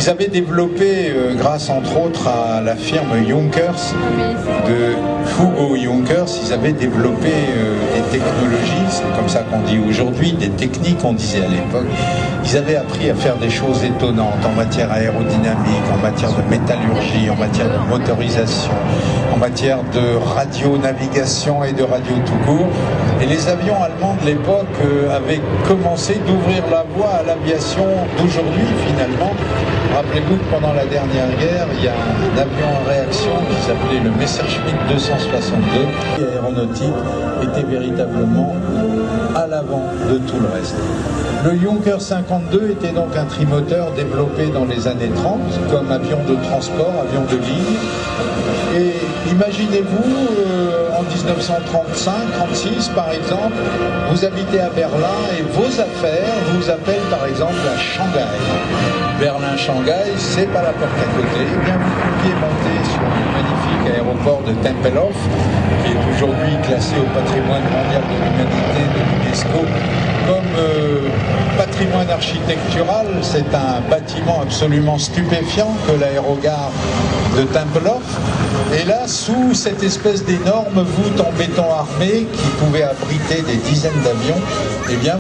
Ils avaient développé, grâce entre autres à la firme Junkers, de Hugo Junkers, ils avaient développé des technologies, c'est comme ça qu'on dit aujourd'hui, des techniques, on disait à l'époque. Ils avaient appris à faire des choses étonnantes en matière aérodynamique, en matière de métallurgie, en matière de motorisation, en matière de radio-navigation et de radio tout court. Et les avions allemands de l'époque avaient commencé d'ouvrir la voie à l'aviation d'aujourd'hui finalement. Rappelez-vous que pendant la dernière guerre, il y a un avion en réaction qui s'appelait le Messerschmitt 262. L'aéronautique était véritablement à l'avant de tout le reste. Le Junkers 52 était donc un trimoteur développé dans les années 30 comme avion de transport, avion de ligne. Et imaginez-vous, en 1935-36 par exemple, vous habitez à Berlin et vos affaires vous appellent par exemple à Shanghai. Berlin-Shanghai, c'est pas la porte à côté. Eh bien, vous pouviez monter sur le magnifique aéroport de Tempelhof, qui est aujourd'hui classé au patrimoine mondial de l'humanité de l'UNESCO comme patrimoine architectural. C'est un bâtiment absolument stupéfiant que l'aérogare de Tempelhof. Et là, sous cette espèce d'énorme voûte en béton armé qui pouvait abriter des dizaines d'avions, eh bien